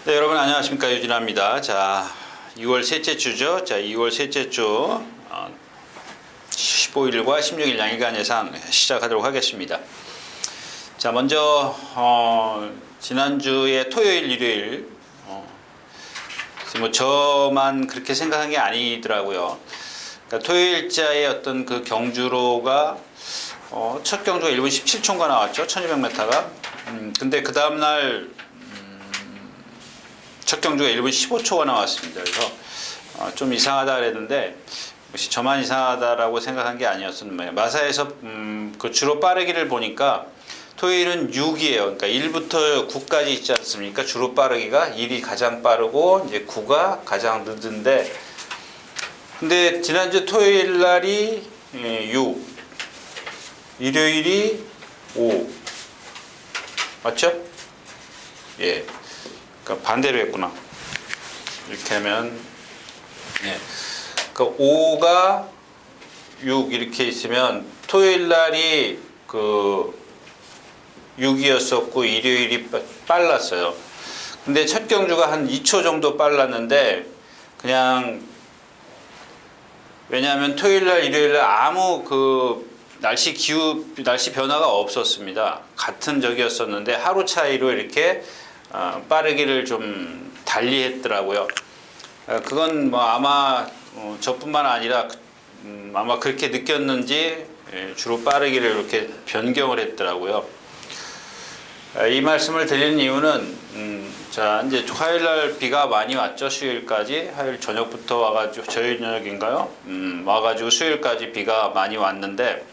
네, 여러분 안녕하십니까, 유진아입니다. 자, 2월 셋째 주죠. 자, 2월 셋째 주 15일과 16일 양일간 예상 시작하도록 하겠습니다. 자, 먼저 지난주에 토요일, 일요일 뭐 저만 그렇게 생각한 게 아니더라고요. 그러니까 토요일자의 어떤 그 경주로가 첫 경주가 1분 17초가 나왔죠. 1200m가. 근데 그 다음날 첫 경주가 1분 15초가 나왔습니다. 그래서 좀 이상하다 그랬는데 혹시 저만 이상하다라고 생각한 게 아니었었는데 마사에서 그 주로 빠르기를 보니까 토요일은 6이에요. 그러니까 1부터 9까지 있지 않습니까? 주로 빠르기가 1이 가장 빠르고 이제 9가 가장 늦은데, 근데 지난주 토요일 날이 6, 일요일이 5 맞죠? 예. 그러니까 반대로 했구나. 이렇게 하면 그러니까 5가 6 이렇게 있으면 토요일 날이 그 6이었었고 일요일이 빨랐어요. 근데 첫 경주가 한 2초 정도 빨랐는데 그냥 왜냐하면 토요일 날 일요일 날 아무 그 날씨 변화가 없었습니다. 같은 적이었었는데 하루 차이로 이렇게 빠르기를 좀 달리 했더라고요. 그건 뭐 아마 저뿐만 아니라 아마 그렇게 느꼈는지 주로 빠르기를 이렇게 변경을 했더라고요. 이 말씀을 드리는 이유는 자, 이제 화요일 날 비가 많이 왔죠. 수요일까지 화요일 저녁부터 와가지고 저녁인가요? 와가지고 수요일까지 비가 많이 왔는데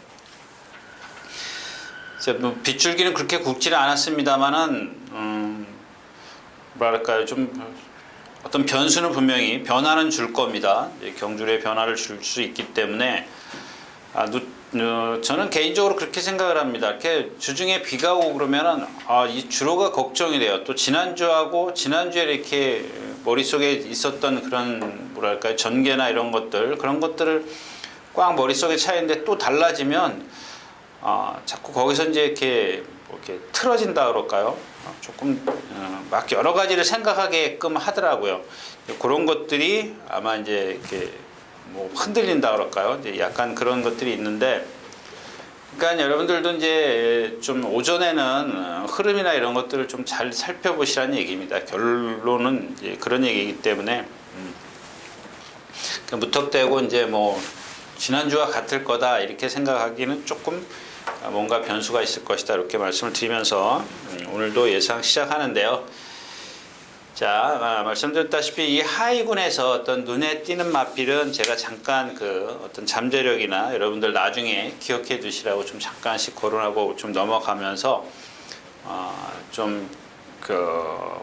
뭐 빗줄기는 그렇게 굵지는 않았습니다만은 뭐랄까요, 좀 어떤 변수는 분명히 변화는 줄 겁니다. 경주의 변화를 줄 수 있기 때문에 저는 개인적으로 그렇게 생각을 합니다. 이렇게 주중에 비가 오고 그러면은 이 주로가 걱정이 돼요. 또 지난주에 이렇게 머릿속에 있었던 그런 뭐랄까요, 전개나 이런 것들, 그런 것들을 꽉 머릿속에 차있는데 또 달라지면 자꾸 거기서 이제 이렇게 틀어진다 그럴까요? 조금 막 여러 가지를 생각하게끔 하더라고요. 그런 것들이 아마 이제 이렇게 뭐 흔들린다 그럴까요? 이제 약간 그런 것들이 있는데, 그러니까 여러분들도 이제 좀 오전에는 흐름이나 이런 것들을 좀 잘 살펴보시라는 얘기입니다. 결론은 이제 그런 얘기이기 때문에 무턱대고 이제 뭐 지난주와 같을 거다 이렇게 생각하기는 조금 뭔가 변수가 있을 것이다 이렇게 말씀을 드리면서 오늘도 예상 시작하는데요. 자, 말씀드렸다시피 이 하이군에서 어떤 눈에 띄는 마필은 제가 잠깐 그 어떤 잠재력이나 여러분들 나중에 기억해 두시라고 좀 잠깐씩 거론하고 좀 넘어가면서 좀 그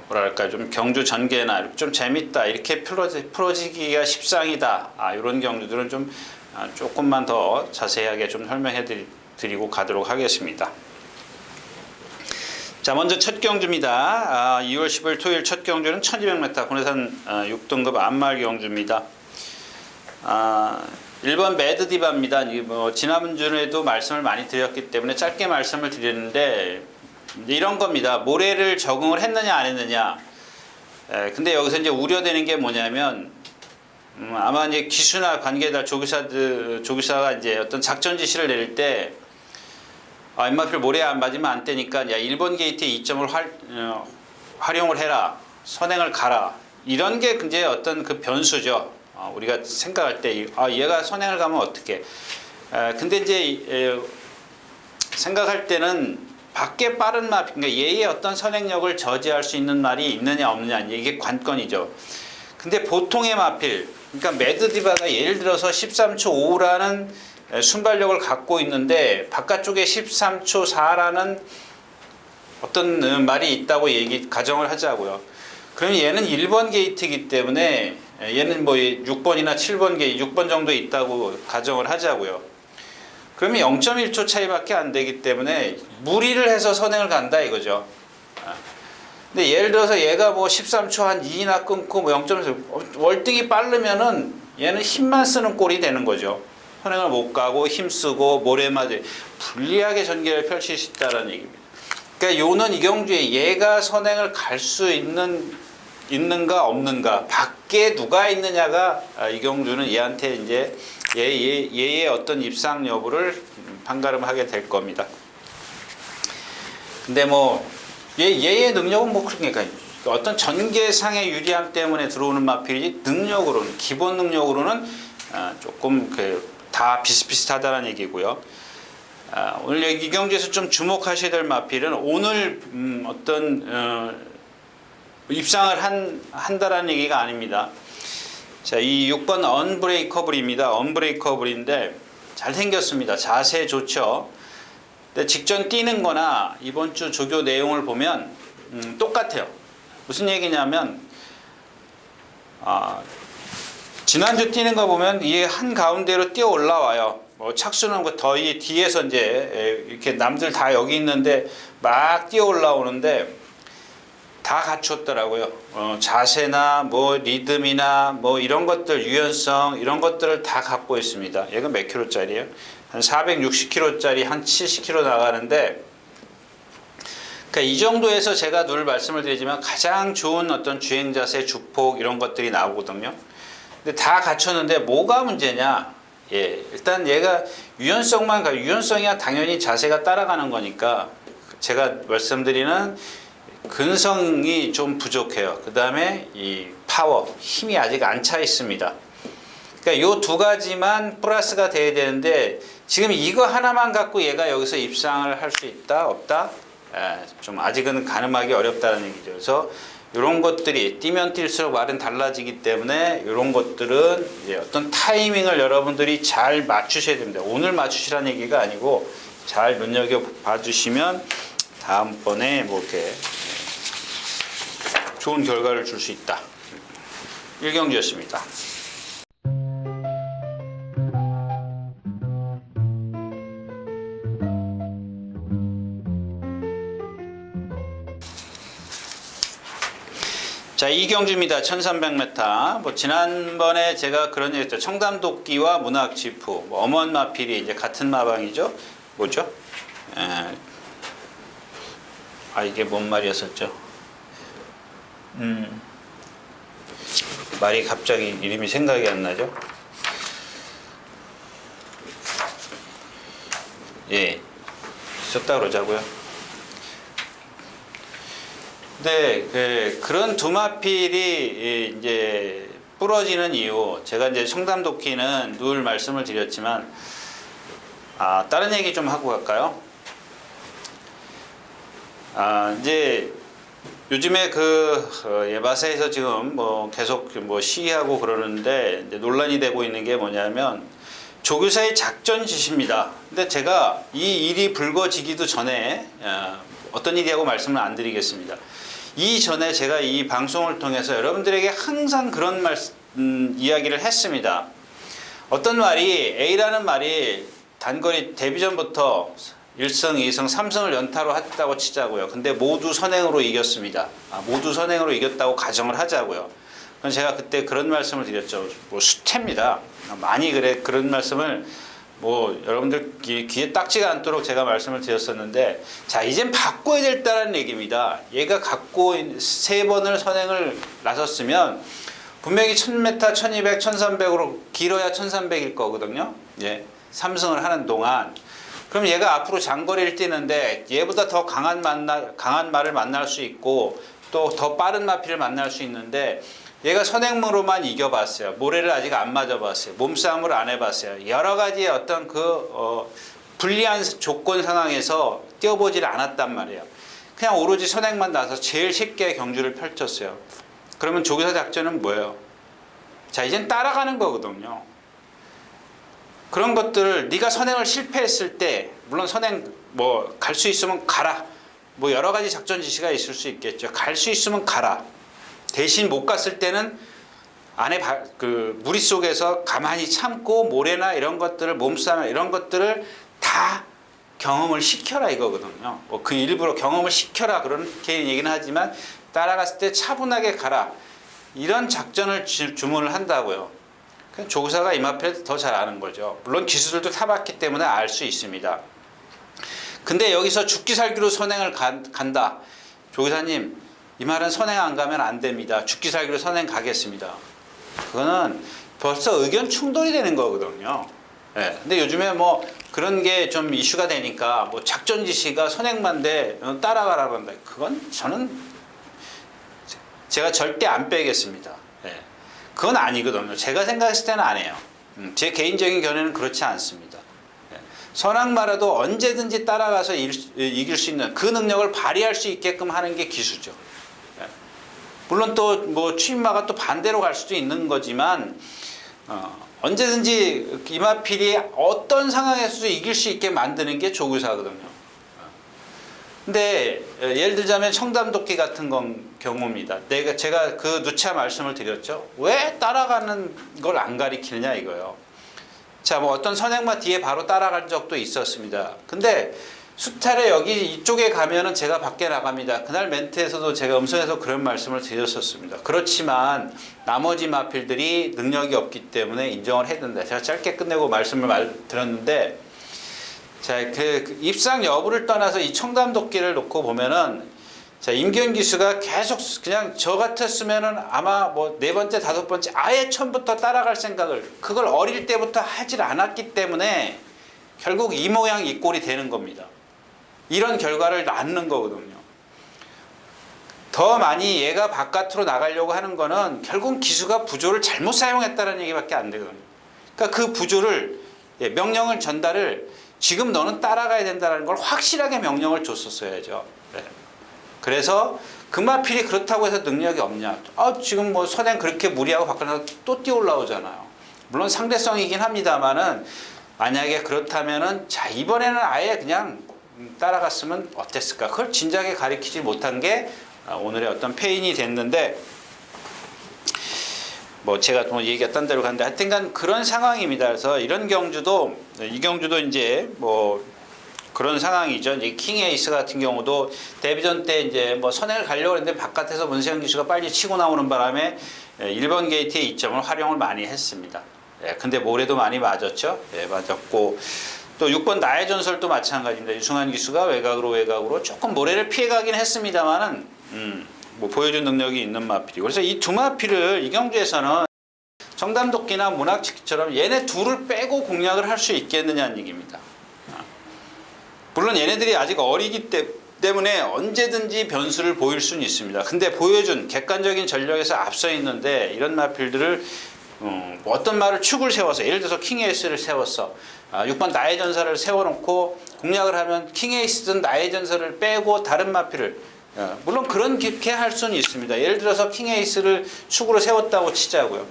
뭐랄까, 좀 경주 전개나 좀 재밌다 이렇게 풀어지기가 십상이다 이런 경주들은 좀 조금만 더 자세하게 좀 설명해 드리고 가도록 하겠습니다. 자, 먼저 첫 경주입니다. 2월 15일 토요일 첫 경주는 1200m 군해산 6등급 안말 경주입니다. 1번 매드디바입니다. 뭐 지난주에도 말씀을 많이 드렸기 때문에 짧게 말씀을 드렸는데 이런 겁니다. 모래를 적응을 했느냐 안 했느냐. 근데 여기서 이제 우려되는 게 뭐냐면 아마 이제 기수나 관계자 조교사가 이제 어떤 작전 지시를 내릴 때 임마필 모래 안 맞으면 안 되니까 야 1번 게이트의 이점을 활용을 해라, 선행을 가라, 이런 게 이제 어떤 그 변수죠. 우리가 생각할 때 얘가 선행을 가면 어떻게? 근데 이제 생각할 때는 밖에 빠른 말, 그러니까 얘의 어떤 선행력을 저지할 수 있는 말이 있느냐 없느냐, 이게 관건이죠. 근데 보통의 마필, 그러니까 매드디바가 예를 들어서 13초 5라는 순발력을 갖고 있는데 바깥쪽에 13초 4라는 어떤 말이 있다고 가정을 하자고요. 그러면 얘는 1번 게이트이기 때문에 얘는 뭐 6번이나 7번 게이트, 6번 정도 있다고 가정을 하자고요. 그러면 0.1초 차이밖에 안 되기 때문에 무리를 해서 선행을 간다 이거죠. 근데 예를 들어서 얘가 뭐 13초 한 2나 끊고 뭐 0.1 월등히 빠르면은 얘는 힘만 쓰는 꼴이 되는 거죠. 선행을 못 가고 힘쓰고 모래마저 불리하게 전개를 펼칠 수 있다는 얘기입니다. 그러니까 요는 이 경주에 얘가 선행을 갈 수 있는 있는가 없는가, 밖에 누가 있느냐가 이경주는 얘한테 이제 얘의 어떤 입상 여부를 판가름하게 될 겁니다. 근데 뭐 얘의 능력은 뭐 그러니까 어떤 전개상의 유리함 때문에 들어오는 마필이지, 능력으로는, 기본 능력으로는 조금 다 비슷비슷하다는 얘기고요. 오늘 이경주에서 좀 주목하셔야 될 마필은 오늘 어떤 입상을 한다라는 얘기가 아닙니다. 자, 이 6번 언브레이커블입니다. 언브레이커블인데 잘생겼습니다. 자세 좋죠. 근데 직전 뛰는 거나 이번 주 조교 내용을 보면 똑같아요. 무슨 얘기냐면 지난주 뛰는 거 보면 이 한 가운데로 뛰어 올라와요. 뭐 착수는 더 뒤에서 이제 이렇게 남들 다 여기 있는데 막 뛰어 올라오는데 다 갖췄더라고요. 자세나 뭐 리듬이나 뭐 이런 것들, 유연성 이런 것들을 다 갖고 있습니다. 얘가 몇 킬로짜리예요? 한 460kg짜리 한 70kg 나가는데, 그러니까 이 정도에서 제가 늘 말씀을 드리지만 가장 좋은 어떤 주행 자세, 주폭 이런 것들이 나오거든요. 근데 다 갖췄는데 뭐가 문제냐? 일단 얘가 유연성이야 당연히 자세가 따라가는 거니까 제가 말씀드리는 근성이 좀 부족해요. 그 다음에 이 파워, 힘이 아직 안 차 있습니다. 그러니까 요 두 가지만 플러스가 돼야 되는데 지금 이거 하나만 갖고 얘가 여기서 입상을 할 수 있다 없다? 좀 아직은 가늠하기 어렵다는 얘기죠. 그래서 이런 것들이 뛰면 뛸수록 말은 달라지기 때문에 이런 것들은 이제 어떤 타이밍을 여러분들이 잘 맞추셔야 됩니다. 오늘 맞추시라는 얘기가 아니고 잘 눈여겨봐 주시면 다음번에 뭐 이렇게 좋은 결과를 줄 수 있다. 일경주였습니다. 자, 이경주입니다. 1300m. 뭐 지난번에 제가 그런 얘기 했죠. 청담도끼와 문학지프, 뭐 엄원마필이 이제 같은 마방이죠. 뭐죠? 이게 뭔 말이었었죠? 말이 갑자기 이름이 생각이 안 나죠? 있었다 그러자고요. 근데 그런 두 마필이 이제 부러지는 이유, 제가 이제 청담도끼는 늘 말씀을 드렸지만, 다른 얘기 좀 하고 갈까요? 이제 요즘에 예바세에서 지금 뭐 계속 뭐 시위하고 그러는데 이제 논란이 되고 있는 게 뭐냐면 조교사의 작전 지시입니다. 근데 제가 이 일이 불거지기도 전에 어떤 일이라고 말씀을 안 드리겠습니다. 이전에 제가 이 방송을 통해서 여러분들에게 항상 그런 이야기를 했습니다. 어떤 말이, A라는 말이 단거리 데뷔전부터 1승, 2승, 3승을 연타로 했다고 치자고요. 근데 모두 선행으로 이겼습니다. 모두 선행으로 이겼다고 가정을 하자고요. 그럼 제가 그때 그런 말씀을 드렸죠. 뭐 수태입니다. 많이 그런 말씀을 뭐 여러분들 귀에 딱지가 않도록 제가 말씀을 드렸었는데, 자, 이젠 바꿔야 됐다는 얘기입니다. 얘가 갖고 3번을 선행을 나섰으면 분명히 1000m, 1200, 1300으로 길어야 1300일 거거든요. 3승을 하는 동안. 그럼 얘가 앞으로 장거리를 뛰는데 얘보다 더 강한 말을 만날 수 있고 또 더 빠른 마필을 만날 수 있는데, 얘가 선행으로만 이겨봤어요. 모래를 아직 안 맞아봤어요. 몸싸움을 안 해봤어요. 여러 가지의 어떤 불리한 조건 상황에서 뛰어보질 않았단 말이에요. 그냥 오로지 선행만 나서 제일 쉽게 경주를 펼쳤어요. 그러면 조교사 작전은 뭐예요? 자, 이젠 따라가는 거거든요. 그런 것들을 네가 선행을 실패했을 때, 물론 선행 뭐 갈 수 있으면 가라. 뭐 여러 가지 작전 지시가 있을 수 있겠죠. 갈 수 있으면 가라. 대신 못 갔을 때는 무리 속에서 가만히 참고 모래나 이런 것들을, 몸싸움 이런 것들을 다 경험을 시켜라 이거거든요. 그 일부러 경험을 시켜라 그렇게 얘기는 하지만 따라갔을 때 차분하게 가라. 이런 작전을 주문을 한다고요. 조교사가 이마필에 더 잘 아는 거죠. 물론 기수들도 타봤기 때문에 알 수 있습니다. 근데 여기서 죽기 살기로 선행을 간다. 조교사님, 이 말은 선행 안 가면 안 됩니다. 죽기 살기로 선행 가겠습니다. 그거는 벌써 의견 충돌이 되는 거거든요. 예. 근데 요즘에 뭐 그런 게 좀 이슈가 되니까 뭐 작전 지시가 선행만 돼 따라가라고 한다. 그건 저는 제가 절대 안 빼겠습니다. 예. 그건 아니거든요. 제가 생각했을 때는 안 해요. 제 개인적인 견해는 그렇지 않습니다. 예. 선악마라도 언제든지 따라가서 이길 수 있는 그 능력을 발휘할 수 있게끔 하는 게 기수죠. 예. 물론 또 뭐 추임마가 또 반대로 갈 수도 있는 거지만 언제든지 이마필이 어떤 상황에서도 이길 수 있게 만드는 게 조교사거든요. 근데 예를 들자면 청담도끼 같은 경우입니다. 제가 그 누차 말씀을 드렸죠. 왜 따라가는 걸 안 가리키느냐 이거요. 자, 뭐 어떤 선행마 뒤에 바로 따라갈 적도 있었습니다. 근데 수탈에 여기 이쪽에 가면은 제가 밖에 나갑니다. 그날 멘트에서도 제가 음성에서 그런 말씀을 드렸었습니다. 그렇지만 나머지 마필들이 능력이 없기 때문에 인정을 해야 된다. 제가 짧게 끝내고 말씀을 드렸는데, 자, 그 입상 여부를 떠나서 이 청담도끼를 놓고 보면은, 자, 임기훈 기수가 계속 그냥 저 같았으면은 아마 뭐 네 번째, 다섯 번째 아예 처음부터 따라갈 생각을 그걸 어릴 때부터 하질 않았기 때문에 결국 이 모양 이 꼴이 되는 겁니다. 이런 결과를 낳는 거거든요. 더 많이 얘가 바깥으로 나가려고 하는 거는 결국 기수가 부조를 잘못 사용했다는 얘기밖에 안 되거든요. 그러니까 그 부조를 명령을 전달을 지금 너는 따라가야 된다는 걸 확실하게 명령을 줬었어야죠. 네. 그래서 금마필이 그렇다고 해서 능력이 없냐? 지금 뭐 선행 그렇게 무리하고 바꿔서 또 뛰어 올라오잖아요. 물론 상대성이긴 합니다만은 만약에 그렇다면은 자 이번에는 아예 그냥 따라갔으면 어땠을까? 그걸 진작에 가리키지 못한 게 오늘의 어떤 패인이 됐는데, 뭐 제가 뭐 얘기가 딴 데로 갔는데 하여튼간 그런 상황입니다. 그래서 이런 경주도 이 경주도 이제 뭐 그런 상황이죠. 이제 킹 에이스 같은 경우도 데뷔전 때 이제 뭐 선행을 가려고 했는데 바깥에서 문세영 기수가 빨리 치고 나오는 바람에 1번 게이트의 이점을 활용을 많이 했습니다. 근데 모래도 많이 맞았죠. 맞았고 또 6번 나의 전설도 마찬가지입니다. 유승환 기수가 외곽으로 조금 모래를 피해가긴 했습니다만은 뭐 보여준 능력이 있는 마필이고, 그래서 이 두 마필을 이 경주에서는 청담도끼나 문학치기처럼 얘네 둘을 빼고 공략을 할 수 있겠느냐는 얘기입니다. 물론 얘네들이 아직 어리기 때문에 언제든지 변수를 보일 수는 있습니다. 근데 보여준 객관적인 전력에서 앞서 있는데 이런 마필들을 어떤 말을 축을 세워서, 예를 들어서 킹에이스를 세웠어. 6번 나의 전설을 세워놓고 공략을 하면 킹에이스든 나의 전설을 빼고 다른 마필을, 물론 그렇게 할 수는 있습니다. 예를 들어서 킹에이스를 축으로 세웠다고 치자고요.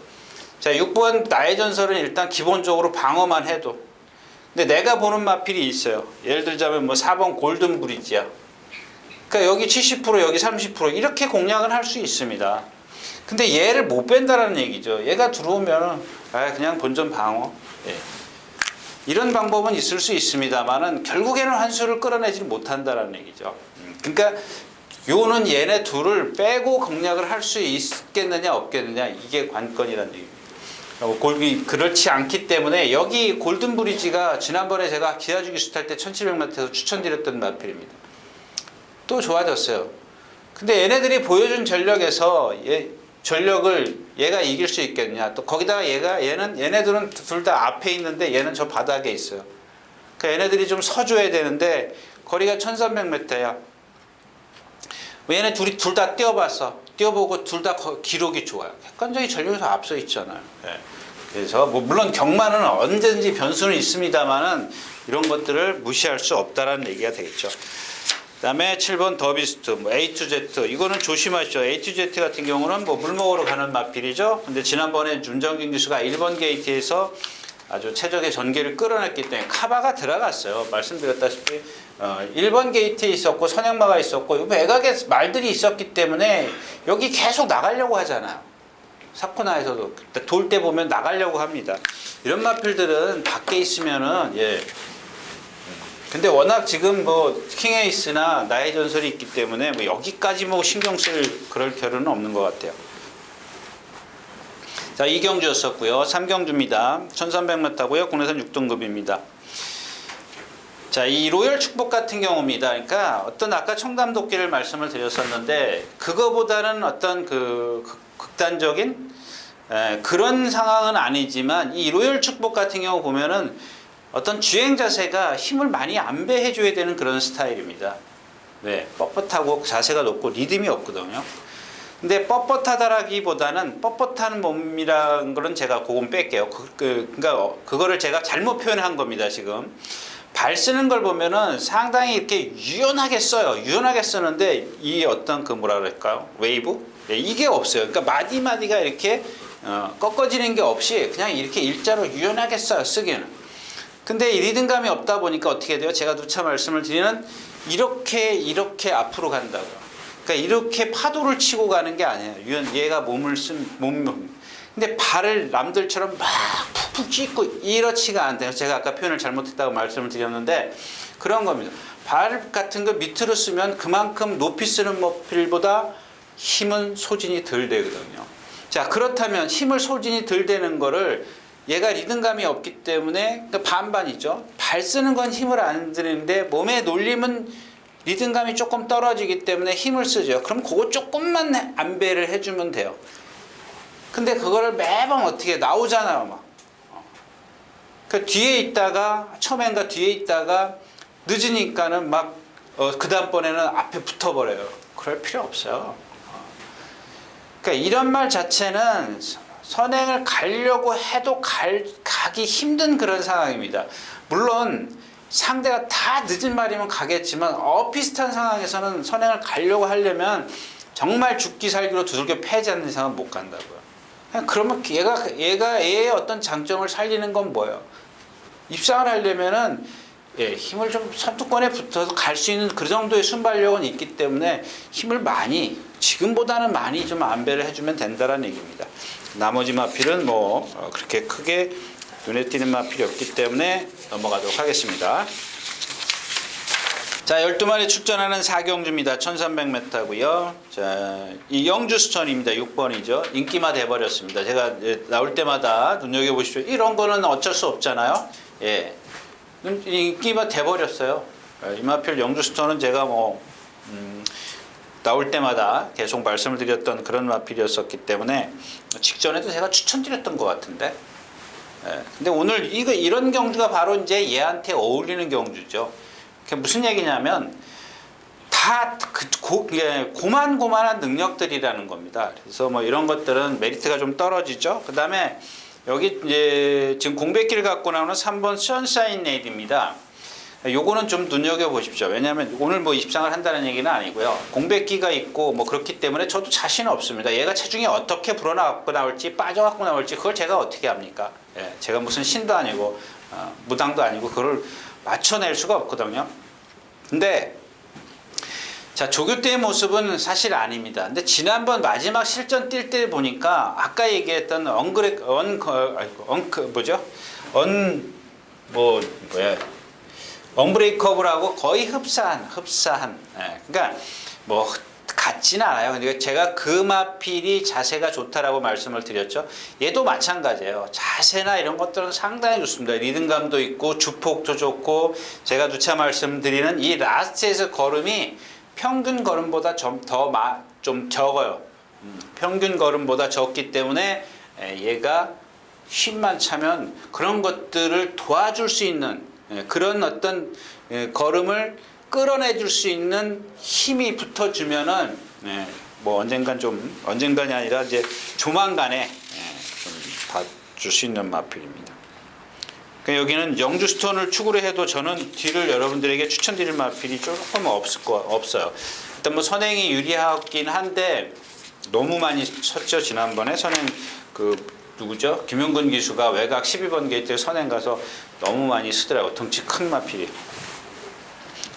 자, 6번 나의 전설은 일단 기본적으로 방어만 해도, 근데 내가 보는 마필이 있어요. 예를 들자면 뭐 4번 골든 브리지야. 그러니까 여기 70% 여기 30% 이렇게 공략을 할 수 있습니다. 근데 얘를 못 뺀다라는 얘기죠. 얘가 들어오면 그냥 본전 방어. 이런 방법은 있을 수 있습니다만은 결국에는 환수를 끌어내지 못한다라는 얘기죠. 그러니까 요는 얘네 둘을 빼고 공략을 할 수 있겠느냐 없겠느냐, 이게 관건이라는 얘기입니다. 그렇지 않기 때문에 여기 골든 브리지가 지난번에 제가 기아주기 수탈 때 1700m에서 추천드렸던 마필입니다. 또 좋아졌어요. 근데 얘네들이 보여준 전력에서 전력을 얘가 이길 수 있겠냐? 또 거기다가 얘네들은 둘 다 앞에 있는데 얘는 저 바닥에 있어요. 그러니까 얘네들이 좀 서줘야 되는데 거리가 1300m야. 얘네 둘이 둘 다 뛰어봤어. 뛰어보고 둘 다 기록이 좋아요. 객관적인 전력에서 앞서 있잖아요. 그래서 뭐 물론 경마는 언제든지 변수는 있습니다만은 이런 것들을 무시할 수 없다라는 얘기가 되겠죠. 그다음에 7번 더비스트, 뭐 A to Z, 이거는 조심하시죠. A to Z 같은 경우는 뭐 물 먹으러 가는 마필이죠. 근데 지난번에 윤정균 기수가 1번 게이트에서 아주 최적의 전개를 끌어냈기 때문에 카바가 들어갔어요. 말씀드렸다시피 1번 게이트에 있었고 선행마가 있었고 외곽에 말들이 있었기 때문에 여기 계속 나가려고 하잖아요. 사코나에서도 돌 때 보면 나가려고 합니다. 이런 마필들은 밖에 있으면은 근데 워낙 지금 뭐 킹에이스나 나의 전설이 있기 때문에 뭐 여기까지 뭐 신경 쓸 그럴 겨를은 없는 것 같아요. 자, 2경주였었고요. 3경주입니다. 1300m고요. 국내선 6등급입니다. 자, 이 로열 축복 같은 경우입니다. 그러니까 어떤 아까 청담 도끼를 말씀을 드렸었는데 그거보다는 어떤 그 극단적인 그런 상황은 아니지만 이 로열 축복 같은 경우 보면은 어떤 주행 자세가 힘을 많이 안배해 줘야 되는 그런 스타일입니다. 네, 뻣뻣하고 자세가 높고 리듬이 없거든요. 근데 뻣뻣하다라기보다는 뻣뻣한 몸이라는 거는 제가 그건 뺄게요. 그러니까 그거를 제가 잘못 표현한 겁니다, 지금. 발 쓰는 걸 보면은 상당히 이렇게 유연하게 써요. 유연하게 쓰는데 이 어떤 그 뭐라 그럴까요? 웨이브? 네, 이게 없어요. 그러니까 마디마디가 이렇게 꺾어지는 게 없이 그냥 이렇게 일자로 유연하게 써요, 쓰기는. 근데 이 리듬감이 없다 보니까 어떻게 돼요? 제가 누차 말씀을 드리는 이렇게 앞으로 간다고요. 그러니까 이렇게 파도를 치고 가는 게 아니에요. 얘가 몸을 근데 발을 남들처럼 막 푹푹 찢고 이렇지가 않대요. 제가 아까 표현을 잘못했다고 말씀을 드렸는데 그런 겁니다. 발 같은 거 밑으로 쓰면 그만큼 높이 쓰는 필보다 힘은 소진이 덜 되거든요. 자, 그렇다면 힘을 소진이 덜 되는 거를 얘가 리듬감이 없기 때문에 반반이죠. 발 쓰는 건 힘을 안 드리는데 몸의 놀림은 리듬감이 조금 떨어지기 때문에 힘을 쓰죠. 그럼 그거 조금만 안배를 해주면 돼요. 근데 그거를 매번 어떻게 나오잖아요, 막. 그 뒤에 있다가 처음엔가 뒤에 있다가 늦으니까는 막 그 다음번에는 앞에 붙어버려요. 그럴 필요 없어요. 그러니까 이런 말 자체는 선행을 가려고 해도 가기 힘든 그런 상황입니다. 물론 상대가 다 늦은 말이면 가겠지만 비슷한 상황에서는 선행을 가려고 하려면 정말 죽기 살기로 두들겨 패지 않는 이상은 못 간다고요. 그러면 얘가 얘의 어떤 장점을 살리는 건 뭐예요? 입상을 하려면은 힘을 좀 선두권에 붙어서 갈 수 있는 그 정도의 순발력은 있기 때문에 힘을 많이 지금보다는 많이 좀 안배를 해주면 된다라는 얘기입니다. 나머지 마필은 뭐 그렇게 크게 눈에 띄는 마필이 없기 때문에 넘어가도록 하겠습니다. 자, 12마리 출전하는 4경주입니다. 1300m고요. 자, 이 영주수천입니다. 6번이죠. 인기마 돼버렸습니다. 제가 나올 때마다 눈여겨보십시오. 이런 거는 어쩔 수 없잖아요. 예. 인기마 돼버렸어요. 이 마필 영주수천은 제가 나올 때마다 계속 말씀을 드렸던 그런 마필이었었기 때문에 직전에도 제가 추천드렸던 것 같은데. 예. 근데 오늘 이런 경주가 바로 이제 얘한테 어울리는 경주죠. 그게 무슨 얘기냐면 다 고만고만한 능력들이라는 겁니다. 그래서 뭐 이런 것들은 메리트가 좀 떨어지죠. 그 다음에 여기 이제 지금 공백기를 갖고 나오는 3번 선샤인 레이디입니다. 요거는 좀 눈여겨보십시오. 왜냐하면 오늘 뭐 입상을 한다는 얘기는 아니고요. 공백기가 있고 뭐 그렇기 때문에 저도 자신 없습니다. 얘가 체중이 어떻게 불어나갖고 나올지 빠져갖고 나올지 그걸 제가 어떻게 합니까? 예, 제가 무슨 신도 아니고 무당도 아니고 그걸 맞춰낼 수가 없거든요. 근데 자, 조교 때의 모습은 사실 아닙니다. 근데 지난번 마지막 실전 뛸 때 보니까 아까 얘기했던 언브레이커블하고 거의 흡사한. 예, 그러니까 뭐 같지는 않아요. 근데 제가 그 마필이 자세가 좋다라고 말씀을 드렸죠. 얘도 마찬가지예요. 자세나 이런 것들은 상당히 좋습니다. 리듬감도 있고 주폭도 좋고 제가 누차 말씀드리는 이 라스트에서 걸음이 평균 걸음보다 좀 적어요. 평균 걸음보다 적기 때문에 얘가 힘만 차면 그런 것들을 도와줄 수 있는 그런 어떤 걸음을 끌어내줄 수 있는 힘이 붙어주면은 뭐 언젠간이 아니라 이제 조만간에 좀 봐줄 수 있는 마필입니다. 그러니까 여기는 영주스톤을 축으로 해도 저는 뒤를 여러분들에게 추천드릴 마필이 조금 없어요. 일단 뭐 선행이 유리하긴 한데 너무 많이 쳤죠. 지난번에 선행 누구죠? 김용근 기수가 외곽 12번 게이트에 선행 가서 너무 많이 쓰더라고요. 덩치 큰 마필이.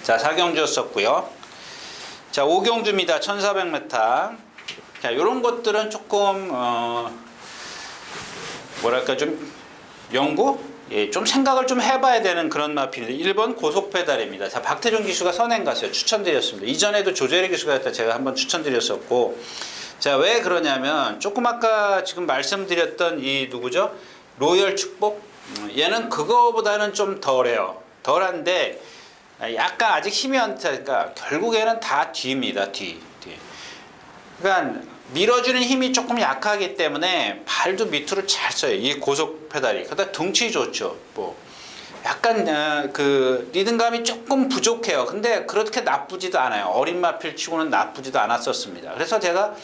자, 4경주였었고요. 자, 5경주입니다. 1400m. 자, 이런 것들은 조금 뭐랄까 좀 연구? 예, 좀 생각을 좀 해봐야 되는 그런 마필인데 1번 고속페달입니다. 자, 박태준 기수가 선행 갔어요. 추천드렸습니다. 이전에도 조재리 기수가 했다 제가 한번 추천드렸었고, 자, 왜 그러냐면 조금 아까 지금 말씀드렸던 이 누구죠? 로열 축복? 얘는 그거보다는 좀 덜해요. 덜한데 약간 아직 힘이 안 타니까 결국에는 다 뒤입니다. 뒤. 그러니까 밀어주는 힘이 조금 약하기 때문에 발도 밑으로 잘 써요. 이 고속 페달이. 그다음 덩치 좋죠. 뭐 약간 그 리듬감이 조금 부족해요. 근데 그렇게 나쁘지도 않아요. 어린 마필 치고는 나쁘지도 않았었습니다. 그래서 제가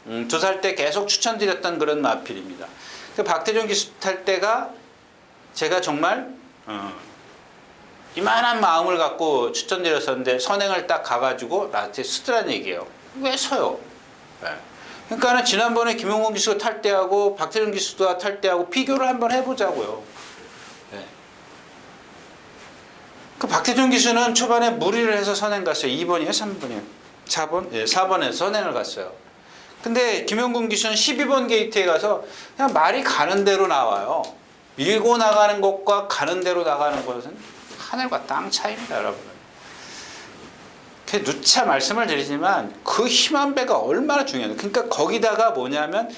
2살 때 계속 추천드렸던 그런 마필입니다. 박태종 기수 탈 때가 제가 정말 이만한 마음을 갖고 추천드렸었는데 선행을 딱 가가지고 나한테 쓰더란 얘기예요. 왜 서요? 네. 그러니까는 지난번에 김용곤 기수가 탈 때하고 박태종 기수가 탈 때하고 비교를 한번 해보자고요. 네. 그 박태종 기수는 초반에 무리를 해서 선행 갔어요. 2번이에요? 3번이에요? 4번? 네, 4번에서 선행을 갔어요. 근데 김용곤 기수는 12번 게이트에 가서 그냥 말이 가는 대로 나와요. 밀고 나가는 것과 가는 대로 나가는 것은 하늘과 땅 차이입니다, 여러분. 누차 말씀을 드리지만 그 힘한 배가 얼마나 중요해요. 그러니까 거기다가 뭐냐면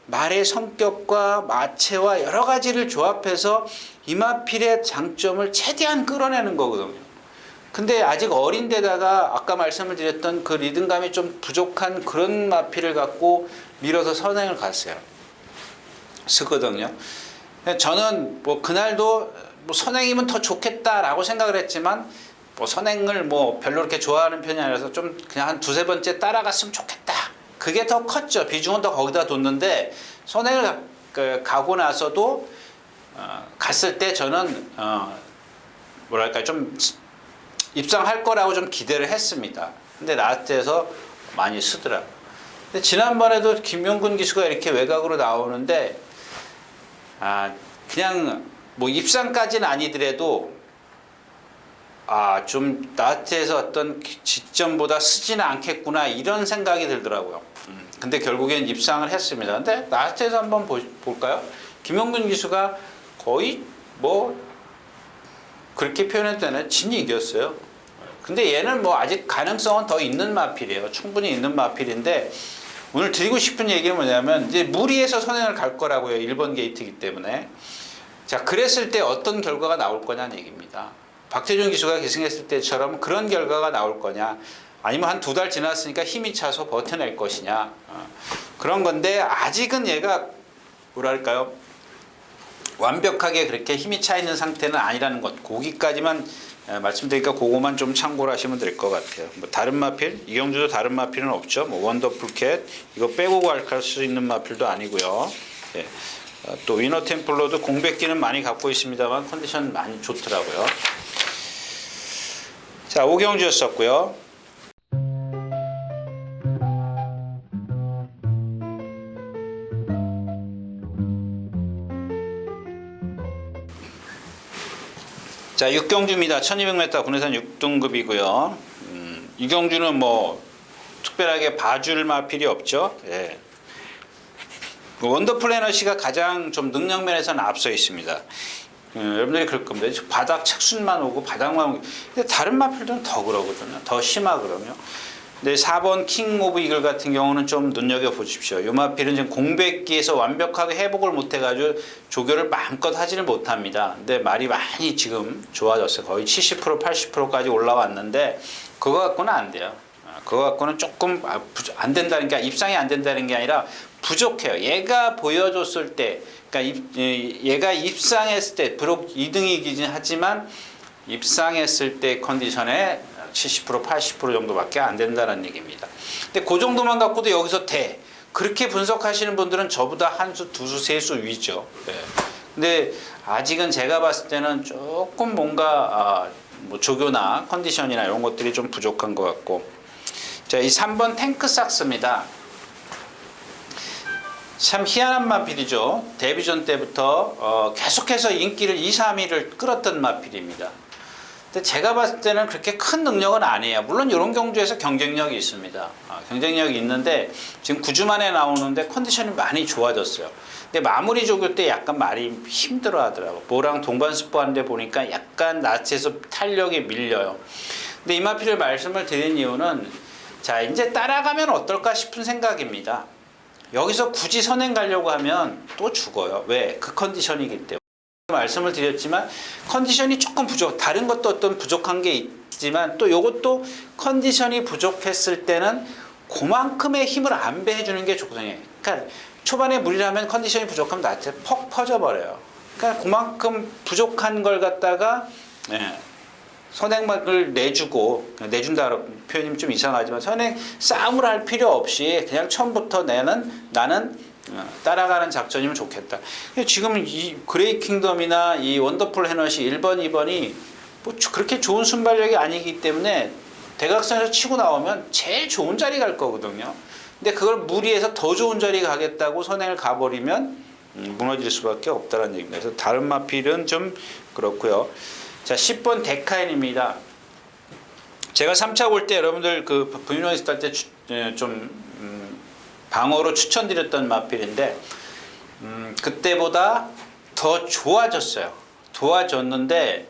말의 성격과 마체와 여러 가지를 조합해서 이마필의 장점을 최대한 끌어내는 거거든요. 근데 아직 어린 데다가 아까 말씀을 드렸던 그 리듬감이 좀 부족한 그런 마필을 갖고 밀어서 선행을 갔어요. 쓰거든요. 저는 뭐 그날도 뭐 선행이면 더 좋겠다라고 생각을 했지만 뭐 선행을 뭐 별로 그렇게 좋아하는 편이 아니라서 좀 그냥 한 2-3번째 따라갔으면 좋겠다. 그게 더 컸죠. 비중은 더 거기다 뒀는데 선행을 가고 나서도 갔을 때 저는 뭐랄까 좀 입상할 거라고 좀 기대를 했습니다. 근데 나한테서 많이 쓰더라고요. 근데 지난번에도 김용곤 기수가 이렇게 외곽으로 나오는데 그냥 뭐 입상까지는 아니더라도 좀 나한테서 어떤 지점보다 쓰지는 않겠구나 이런 생각이 들더라고요. 근데 결국엔 입상을 했습니다. 근데 나한테서 한번 볼까요? 김용곤 기수가 거의 뭐 그렇게 표현했다면 진이 이겼어요. 근데 얘는 뭐 아직 가능성은 더 있는 마필이에요. 충분히 있는 마필인데 오늘 드리고 싶은 얘기는 뭐냐면 이제 무리해서 선행을 갈 거라고요. 1번 게이트이기 때문에. 자, 그랬을 때 어떤 결과가 나올 거냐는 얘기입니다. 박태종 기수가 계승했을 때처럼 그런 결과가 나올 거냐, 아니면 한 2달 지났으니까 힘이 차서 버텨낼 것이냐, 그런 건데 아직은 얘가 뭐랄까요, 완벽하게 그렇게 힘이 차 있는 상태는 아니라는 것, 거기까지만 말씀드리니까 그거만 좀 참고를 하시면 될 것 같아요. 뭐 다른 마필, 이경주도 다른 마필은 없죠. 뭐 원더풀 캣 이거 빼고 갈 수 있는 마필도 아니고요. 예. 또 위너 템플러도 공백기는 많이 갖고 있습니다만 컨디션 많이 좋더라고요. 자, 오경주였었고요. 자, 육경주입니다. 1200m 군해산 6등급이고요. 이경주는 뭐 특별하게 봐줄 마필이 없죠. 예. 원더플래너시가 가장 좀 능력면에서는 앞서 있습니다. 여러분들이 그럴 겁니다. 바닥 착순만 오고 바닥만 오고. 근데 다른 마필들은 더 그러거든요. 더 심하거든요. 근데 4번 킹 오브 이글 같은 경우는 좀 눈여겨보십시오. 이 마필은 지금 공백기에서 완벽하게 회복을 못해가지고 조교를 마음껏 하지를 못합니다. 근데 말이 많이 지금 좋아졌어요. 거의 70% 80%까지 올라왔는데 그거 갖고는 안 돼요. 그거 갖고는 조금 안 된다는 게, 입상이 안 된다는 게 아니라 부족해요. 얘가 보여줬을 때, 그러니까 얘가 입상했을 때 비록 2등이긴 하지만 입상했을 때 컨디션에 70% 80% 정도밖에 안 된다는 얘기입니다. 근데 그 정도만 갖고도 여기서 돼. 그렇게 분석하시는 분들은 저보다 한 수, 두 수, 세 수 위죠. 네. 근데 아직은 제가 봤을 때는 조금 뭔가 뭐 조교나 컨디션이나 이런 것들이 좀 부족한 것 같고. 자, 이 3번 탱크삭스입니다. 참 희한한 마필이죠. 데뷔전 때부터 계속해서 인기를 2, 3위를 끌었던 마필입니다. 근데 제가 봤을 때는 그렇게 큰 능력은 아니에요. 물론 이런 경주에서 경쟁력이 있습니다. 경쟁력이 있는데 지금 9주 만에 나오는데 컨디션이 많이 좋아졌어요. 근데 마무리 조교 때 약간 말이 힘들어 하더라고요. 뭐랑 동반 스포하는데 보니까 약간 낯에서 탄력이 밀려요. 근데 이 마필을 말씀을 드린 이유는 자, 이제 따라가면 어떨까 싶은 생각입니다. 여기서 굳이 선행 가려고 하면 또 죽어요. 왜? 그 컨디션이기 때문에. 말씀을 드렸지만 컨디션이 조금 부족, 다른 것도 어떤 부족한 게 있지만 또 이것도 컨디션이 부족했을 때는 그만큼의 힘을 안 배해주는 게 좋거든요. 그러니까 초반에 무리하면 컨디션이 부족하면 나한테 퍽 퍼져버려요. 그러니까 그만큼 부족한 걸 갖다가 선행막을 내주고, 내준다는 표현이 좀 이상하지만 선행 싸움을 할 필요 없이 그냥 처음부터 나는 따라가는 작전이면 좋겠다. 지금 이 그레이 킹덤이나 이 원더풀 해넛이 1번, 2번이 뭐 그렇게 좋은 순발력이 아니기 때문에 대각선에서 치고 나오면 제일 좋은 자리 갈 거거든요. 근데 그걸 무리해서 더 좋은 자리 가겠다고 선행을 가버리면 무너질 수밖에 없다는 얘기입니다. 그래서 다른 마필은 좀 그렇고요. 자, 10번 데카인입니다. 제가 3차 볼 때 여러분들 그 분유노이스 탈 때 좀 방어로 추천드렸던 마필인데 그때보다 더 좋아졌어요. 좋아졌는데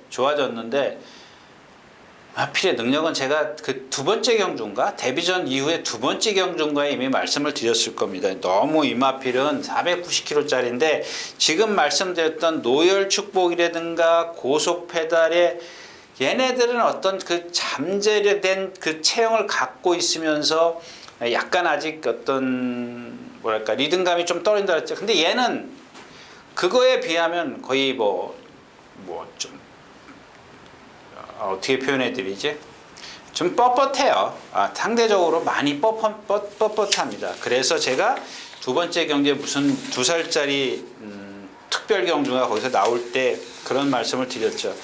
마필의 능력은 제가 그 두 번째 경주인가 데뷔전 이후에 두 번째 경주인가에 이미 말씀을 드렸을 겁니다. 너무 이 마필은 490kg짜리인데 지금 말씀드렸던 노열 축복이라든가 고속 페달에 얘네들은 어떤 그 잠재된 그 체형을 갖고 있으면서 약간 아직 어떤 뭐랄까 리듬감이 좀 떨어진다 그랬죠. 근데 얘는 그거에 비하면 거의 좀 어떻게 표현해 드리지? 좀 뻣뻣해요. 상대적으로 많이 뻣뻣합니다. 그래서 제가 두 번째 경기에 무슨 2살짜리 특별 경주가 거기서 나올 때 그런 말씀을 드렸죠.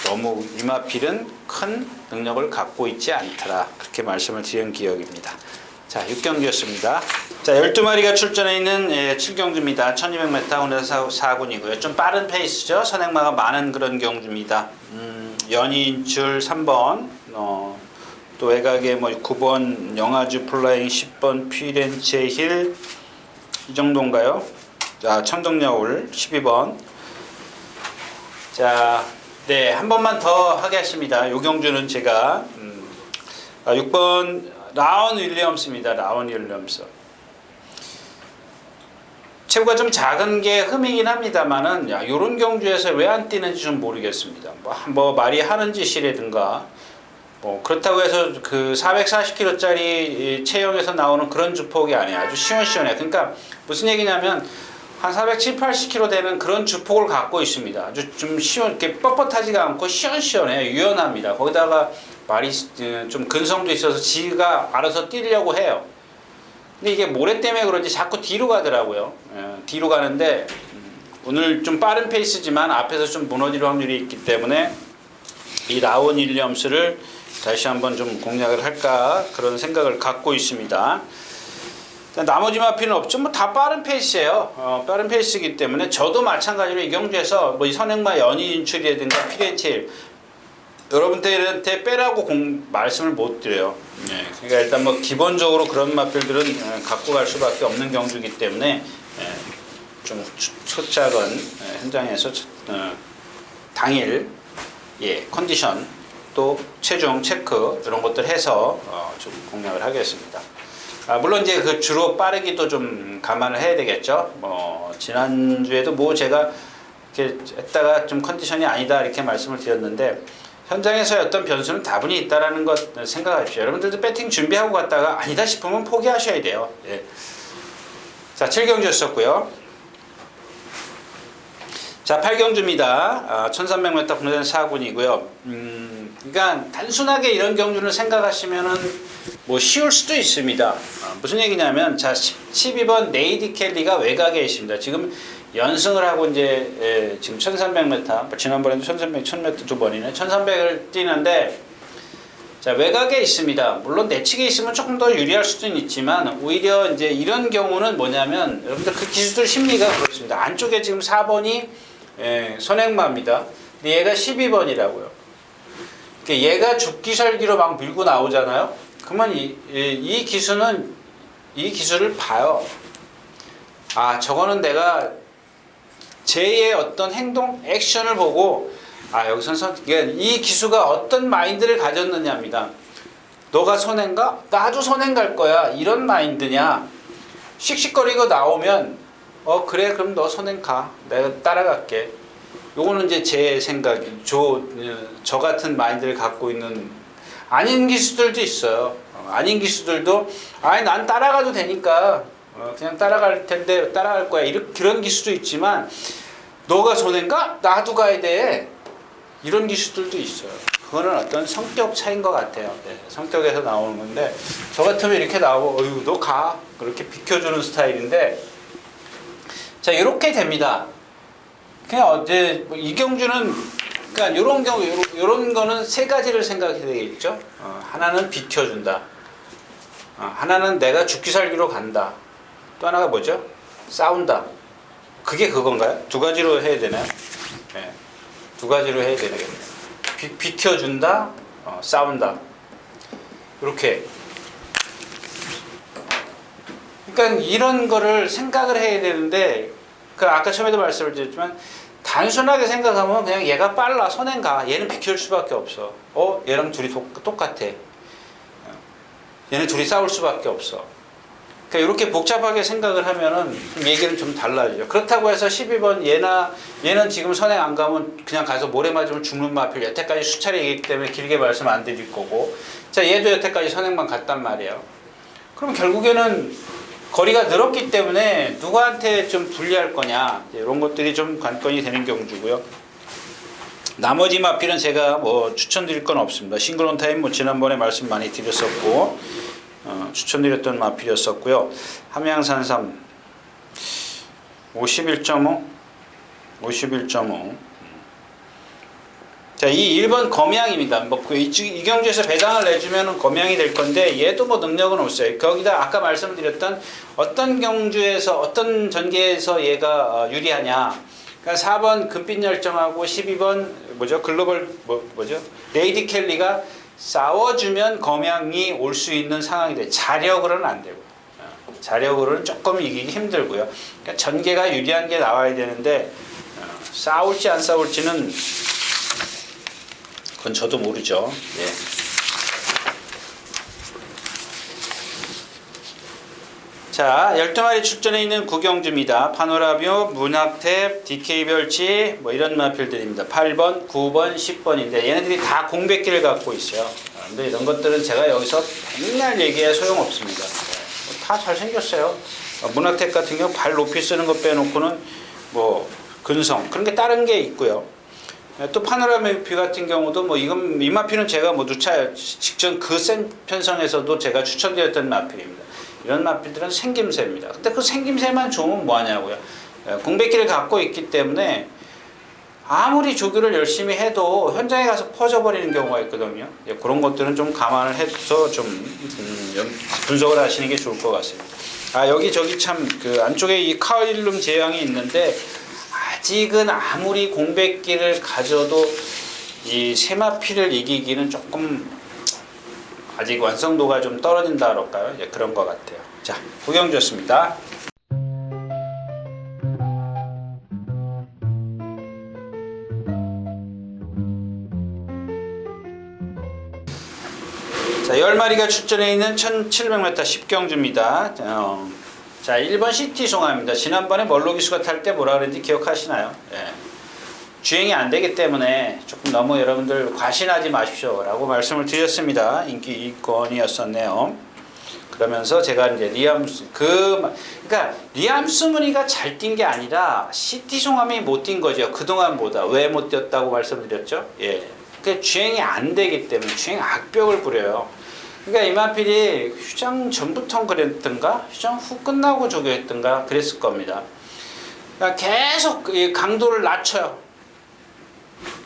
너무 이마필은 큰 능력을 갖고 있지 않더라. 그렇게 말씀을 드린 기억입니다. 자, 6경기였습니다. 자, 12마리가 출전해 있는 7경주입니다. 1200m 혼에서 4군이고요. 좀 빠른 페이스죠. 선행마가 많은 그런 경주입니다. 연이 인출 3번, 또 외곽에 9번 영아주 플라잉, 10번 피렌체 힐, 이 정도인가요? 자, 청정야울 12번. 자, 네, 한 번만 더 하겠습니다. 요 경주는 제가 6번 라온 윌리엄스입니다. 라온 윌리엄스. 체구가 좀 작은 게 흠이긴 합니다만은 요런 경주에서 왜 안 뛰는지 좀 모르겠습니다. 뭐 말이 하는 짓이라든가 그렇다고 해서 그 440kg짜리 체형에서 나오는 그런 주폭이 아니에요. 아주 시원시원해. 그러니까 무슨 얘기냐면 한 470, 80kg 되는 그런 주폭을 갖고 있습니다. 아주 좀 이렇게 뻣뻣하지가 않고 시원시원해요. 유연합니다. 거기다가 말이 좀 근성도 있어서 지가 알아서 뛰려고 해요. 근데 이게 모래 때문에 그런지 자꾸 뒤로 가더라고요. 뒤로 가는데 오늘 좀 빠른 페이스지만 앞에서 좀 무너질 확률이 있기 때문에 이 라온 윌리엄스를 다시 한번 좀 공략을 할까 그런 생각을 갖고 있습니다. 나머지 마필은 없죠. 뭐 다 빠른 페이스예요. 빠른 페이스이기 때문에 저도 마찬가지로 이 경주에서 이 선행마 연이 인출이라든가 피렌체 여러분들한테 빼라고 말씀을 못 드려요. 그러니까 일단 기본적으로 그런 마필들은 갖고 갈 수밖에 없는 경주이기 때문에 좀 초작은 현장에서 당일 컨디션 또 체중 체크 이런 것들 해서 좀 공략을 하겠습니다. 물론 이제 그 주로 빠르기도 좀 감안을 해야 되겠죠. 지난주에도 제가 이렇게 했다가 좀 컨디션이 아니다 이렇게 말씀을 드렸는데 현장에서의 어떤 변수는 다분히 있다라는 것 생각하십시오. 여러분들도 배팅 준비하고 갔다가 아니다 싶으면 포기하셔야 돼요. 자, 7경주였었고요. 자, 8경주입니다. 1300m 분회전 4군이고요. 그러니까 단순하게 이런 경주를 생각하시면은 쉬울 수도 있습니다. 무슨 얘기냐면 자, 12번 네이디 켈리가 외곽에 있습니다. 지금 연승을 하고 이제 지금 1300m, 지난번에도 1300, 1000m 두 번이네. 1300을 뛰는데 자, 외곽에 있습니다. 물론 내측에 있으면 조금 더 유리할 수는 있지만 오히려 이제 이런 경우는 뭐냐면 여러분들 그 기수들 심리가 그렇습니다. 안쪽에 지금 4번이 선행마입니다. 근데 얘가 12번이라고요. 얘가 죽기설기로 막 밀고 나오잖아요. 그러면 이 기수는 이 기수를 봐요. 저거는 내가 쟤의 어떤 행동, 액션을 보고 여기서 이 기수가 어떤 마인드를 가졌느냐입니다. 너가 선행가? 나도 선행 갈 거야. 이런 마인드냐? 씩씩거리고 나오면 그래 그럼 너 선행 가. 내가 따라갈게. 요거는 이제 제 생각이 저 같은 마인드를 갖고 있는 아닌 기수들도 있어요. 아닌 기수들도 아니 난 따라가도 되니까 그냥 따라갈 텐데 따라갈 거야. 그런 기수도 있지만 너가 선행가? 나도 가야 돼. 이런 기수들도 있어요. 그거는 어떤 성격 차이인 것 같아요. 네, 성격에서 나오는 건데 저 같으면 이렇게 나오고 어휴 너 가. 그렇게 비켜주는 스타일인데 자 이렇게 됩니다. 그냥 어제 이경주는 그러니까 이런 경우 이런 거는 세 가지를 생각해야 되겠죠. 하나는 비켜준다. 하나는 내가 죽기 살기로 간다. 또 하나가 뭐죠? 싸운다. 그게 그건가요? 두 가지로 해야 되나요? 네, 두 가지로 해야 되네요. 비켜준다, 싸운다. 이렇게. 그러니까 이런 거를 생각을 해야 되는데, 그 아까 처음에도 말씀을 드렸지만 단순하게 생각하면 그냥 얘가 빨라, 선행 가. 얘는 비킬 수밖에 없어. 얘랑 둘이 똑같아. 얘는 둘이 싸울 수밖에 없어. 그러니까 이렇게 복잡하게 생각을 하면은 얘기는 좀 달라지죠. 그렇다고 해서 12번 얘는 지금 선행 안 가면 그냥 가서 모래 맞으면 죽는 마필 여태까지 수차례 얘기했기 때문에 길게 말씀 안 드릴 거고, 자 얘도 여태까지 선행만 갔단 말이에요. 그럼 결국에는 거리가 늘었기 때문에 누구한테 좀 불리할 거냐 이런 것들이 좀 관건이 되는 경주고요. 나머지 마필은 제가 뭐 추천드릴 건 없습니다. 싱글온 타임 뭐 지난번에 말씀 많이 드렸었고 추천드렸던 마필이었었고요. 함양산삼 51.5 자, 이 1번 검양입니다. 뭐 이 경주에서 배당을 내주면 검양이 될 건데 얘도 뭐 능력은 없어요. 거기다 아까 말씀드렸던 어떤 경주에서 어떤 전개에서 얘가 유리하냐. 그러니까 4번 금빛 열정하고 12번 뭐죠? 글로벌 뭐죠? 레이디 켈리가 싸워주면 검양이 올 수 있는 상황이 돼. 자력으로는 안 되고. 자력으로는 조금 이기기 힘들고요. 그러니까 전개가 유리한 게 나와야 되는데 싸울지 안 싸울지는 그건 저도 모르죠. 예. 자, 12마리 출전해 있는 구경주입니다. 파노라뷰, 문학탭, DK별치 뭐 이런 마필들입니다. 8번, 9번, 10번인데 얘네들이 다 공백기를 갖고 있어요. 근데 이런 것들은 제가 여기서 맨날 얘기해 소용없습니다. 다 잘생겼어요. 문학탭 같은 경우 발 높이 쓰는 것 빼놓고는 뭐 근성 그런 게 다른 게 있고요. 또 파노라마뷰 같은 경우도 뭐 이 마필은 제가 뭐 누차 직전 그 센 편성에서도 제가 추천드렸던 마필입니다. 이런 마필들은 생김새입니다. 근데 그 생김새만 좋으면 뭐하냐고요. 공백기를 갖고 있기 때문에 아무리 조교를 열심히 해도 현장에 가서 퍼져버리는 경우가 있거든요. 그런 것들은 좀 감안을 해서 좀 분석을 하시는 게 좋을 것 같습니다. 여기 저기 참 그 안쪽에 이 카일룸 제형이 있는데 아직은 아무리 공백기를 가져도 이 세마피를 이기기는 조금 아직 완성도가 좀 떨어진다 그럴까요? 그런 것 같아요. 자, 구경주였습니다. 자, 10마리가 출전해 있는 1700m 10경주입니다. 자, 1번 시티 송화입니다. 지난번에 멀로기수가 탈 때 뭐라 그랬는지 기억하시나요? 주행이 안 되기 때문에 조금 너무 여러분들 과신하지 마십시오 라고 말씀을 드렸습니다. 인기 2건이었었네요. 그러면서 제가 이제 그러니까 리암스무니가 잘 뛴 게 아니라 시티 송함이 못 뛴 거죠. 그동안보다. 왜 못 뛰었다고 말씀드렸죠? 그 주행이 안 되기 때문에 주행 악벽을 부려요. 그러니까 이마필이 휴장 전부터 그랬던가 휴장 후 끝나고 저기 했던가 그랬을 겁니다. 그러니까 계속 강도를 낮춰요.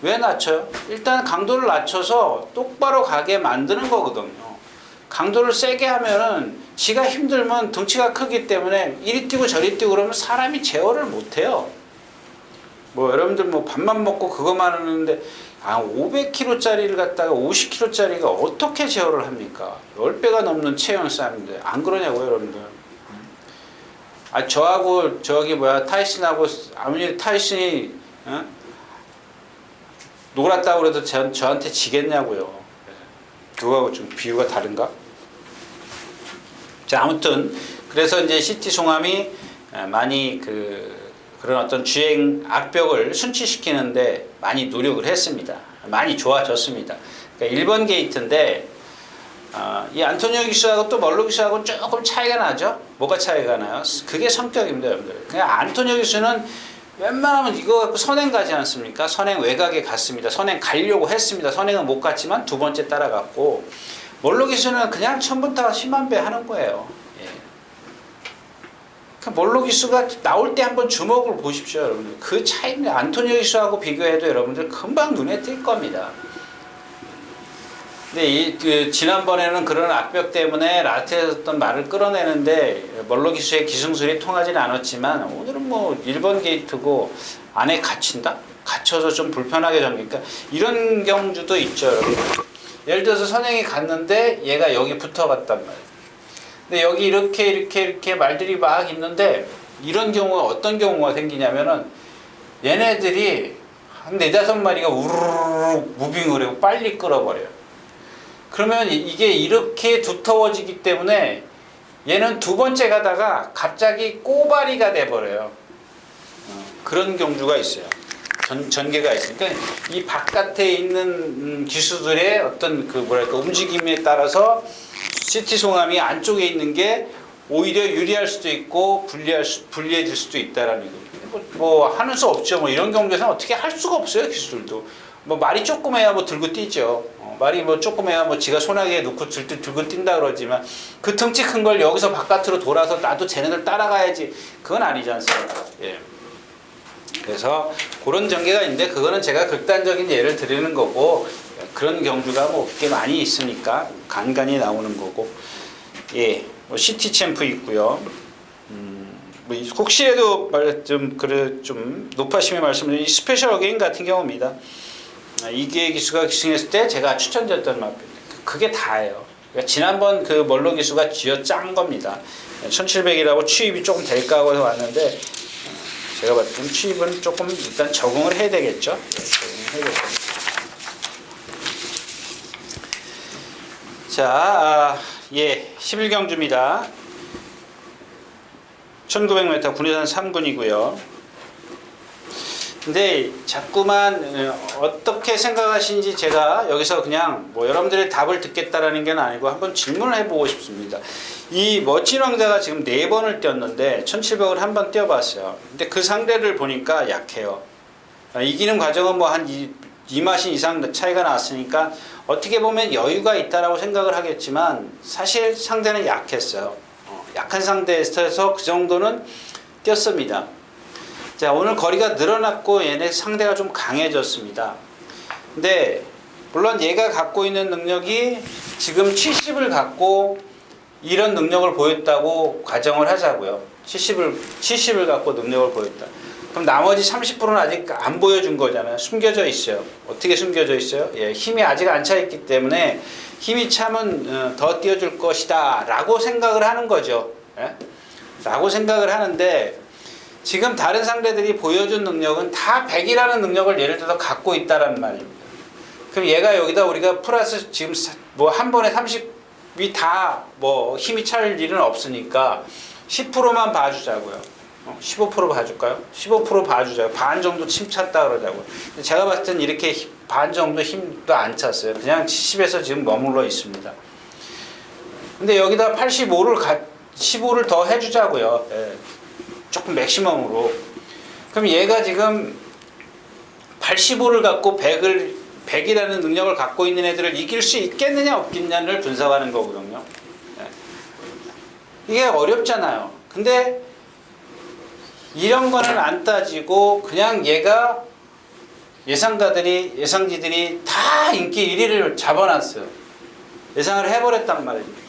왜 낮춰요? 일단 강도를 낮춰서 똑바로 가게 만드는 거거든요. 강도를 세게 하면은 지가 힘들면 덩치가 크기 때문에 이리 뛰고 저리 뛰고 그러면 사람이 제어를 못해요. 뭐 여러분들 뭐 밥만 먹고 그것만 하는데 500kg짜리를 갖다가 50kg짜리가 어떻게 제어를 합니까? 10배가 넘는 체형 싸움인데 안 그러냐고요 여러분들. 저하고 저기 타이슨하고 아무리 타이슨이 놀았다고 그래도 저한테 지겠냐고요. 그거하고 좀 비유가 다른가? 자, 아무튼 그래서 이제 시티 송함이 많이 그런 어떤 주행 악벽을 순치시키는데 많이 노력을 했습니다. 많이 좋아졌습니다. 그러니까 1번 게이트인데 이 안토니오 기수하고 또 멀로 기수하고 조금 차이가 나죠. 뭐가 차이가 나요? 그게 성격입니다, 여러분들. 그냥 안토니오 기수는 웬만하면 이거 갖고 선행 가지 않습니까? 선행 외곽에 갔습니다. 선행 가려고 했습니다. 선행은 못 갔지만 두 번째 따라갔고, 멀로 기수는 그냥 처음부터 심한 배 하는 거예요. 예. 그 멀로 기수가 나올 때 한번 주목을 보십시오, 여러분들. 그 차이입니다. 안토니오 기수하고 비교해도 여러분들 금방 눈에 띌 겁니다. 근데 지난번에는 그런 악벽 때문에 라트에서 어떤 말을 끌어내는데 멀로 기수의 기승술이 통하지는 않았지만, 오늘은 뭐 1번 게이트고 안에 갇힌다? 갇혀서 좀 불편하게 잠기니까 이런 경주도 있죠, 여러분. 예를 들어서 선행이 갔는데 얘가 여기 붙어갔단 말이에요. 근데 여기 이렇게 말들이 막 있는데, 이런 경우가 어떤 경우가 생기냐면은 얘네들이 한 4-5마리가 우르르 무빙을 하고 빨리 끌어버려요. 그러면 이게 이렇게 두터워지기 때문에 얘는 두 번째 가다가 갑자기 꼬바리가 돼버려요. 그런 경주가 있어요. 전개가 있어요. 그러니까 이 바깥에 있는 기수들의 어떤 움직임에 따라서 시티 송암이 안쪽에 있는 게 오히려 유리할 수도 있고 불리해질 수도 있다라는 거예요. 뭐 하는 수 없죠. 뭐 이런 경우에서는 어떻게 할 수가 없어요, 기수들도. 뭐 말이 조그매야 뭐 들고 뛰죠. 말이 뭐 조그매야 뭐 지가 소나기에 놓고 들고 뛴다 그러지만, 그 덩치 큰 걸 여기서 바깥으로 돌아서 나도 쟤네들 따라가야지, 그건 아니지 않습니까? 예. 그래서 그런 전개가 있는데, 그거는 제가 극단적인 예를 드리는 거고, 그런 경주가 뭐 꽤 많이 있으니까 간간히 나오는 거고. 예, 뭐 시티 챔프 있고요. 뭐 혹시라도 좀 높아심의 말씀을, 이 스페셜 어게인 같은 경우입니다. 이기의 기수가 기승했을 때 제가 추천드렸던 맛입니다. 그게 다예요. 그러니까 지난번 그 멀로 기수가 쥐어짠 겁니다. 1700이라고 취입이 조금 될까 하고 왔는데, 제가 봤을 때 취입은 조금 일단 적응을 해야 되겠죠. 네, 적응을 해야 되겠죠. 자, 11경주입니다. 1900m 군의산 3군이고요. 근데 자꾸만 어떻게 생각하시는지 제가 여기서 그냥 뭐 여러분들의 답을 듣겠다라는 게 아니고 한번 질문을 해보고 싶습니다. 이 멋진 왕자가 지금 4번을 뛰었는데 1700을 한번 뛰어봤어요. 근데 그 상대를 보니까 약해요. 이기는 과정은 뭐 한 2마신 이상 차이가 났으니까 어떻게 보면 여유가 있다라고 생각을 하겠지만, 사실 상대는 약했어요. 약한 상대에서 그 정도는 뛰었습니다. 자, 오늘 거리가 늘어났고 얘네 상대가 좀 강해졌습니다. 근데 물론 얘가 갖고 있는 능력이 지금 70을 갖고 이런 능력을 보였다고 가정을 하자고요. 70을 갖고 능력을 보였다. 그럼 나머지 30%는 아직 안 보여준 거잖아요. 숨겨져 있어요. 어떻게 숨겨져 있어요? 예, 힘이 아직 안 차 있기 때문에 힘이 차면 더 띄워줄 것이다 라고 생각을 하는 거죠. 예? 라고 생각을 하는데, 지금 다른 상대들이 보여준 능력은 다 100이라는 능력을 예를 들어 갖고 있다는 말입니다. 그럼 얘가 여기다 우리가 플러스 지금 뭐 한 번에 30이 다 뭐 힘이 찰 일은 없으니까 10%만 봐주자고요. 15% 봐줄까요? 15% 봐주자고요. 반 정도 힘 찼다 그러자고요. 제가 봤을 땐 이렇게 반 정도 힘도 안 찼어요. 그냥 70에서 지금 머물러 있습니다. 근데 여기다 15를 더 해주자고요. 예. 조금 맥시멈으로. 그럼 얘가 지금 85를 갖고 100이라는 능력을 갖고 있는 애들을 이길 수 있겠느냐 없겠느냐를 분석하는 거거든요. 이게 어렵잖아요. 근데 이런 거는 안 따지고 그냥 얘가 예상지들이 다 인기 1위를 잡아놨어요. 예상을 해버렸단 말입니다.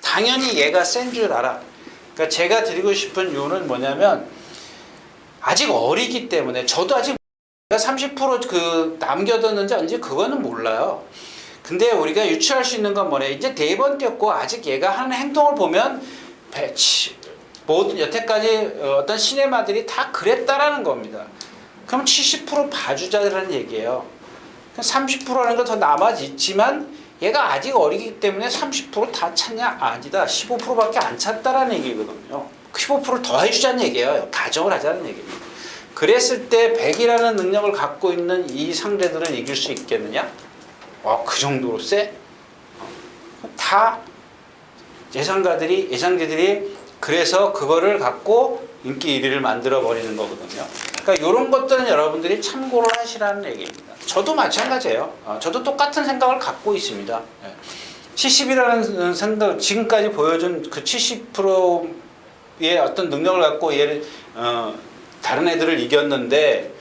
당연히 얘가 센 줄 알아. 그러니까 제가 드리고 싶은 이유는 뭐냐면, 아직 어리기 때문에, 저도 아직 30% 남겨뒀는지 아닌지 그거는 몰라요. 근데 우리가 유추할 수 있는 건 뭐냐, 이제 4번 뛰었고 아직 얘가 하는 행동을 보면 모든 여태까지 어떤 시네마들이 다 그랬다라는 겁니다. 그럼 70% 봐주자라는 얘기예요. 30%라는 거 더 남아있지만 얘가 아직 어리기 때문에 30% 다 찼냐? 아니다. 15%밖에 안 찼다라는 얘기거든요. 15%를 더 해주자는 얘기예요. 가정을 하자는 얘기입니다. 그랬을 때 100이라는 능력을 갖고 있는 이 상대들은 이길 수 있겠느냐? 그 정도로 세? 다 예상자들이 그래서 그거를 갖고 인기 1위를 만들어 버리는 거거든요. 그러니까 이런 것들은 여러분들이 참고를 하시라는 얘기입니다. 저도 마찬가지예요. 저도 똑같은 생각을 갖고 있습니다. 70이라는 생각, 지금까지 보여준 그 70%의 어떤 능력을 갖고 얘를 다른 애들을 이겼는데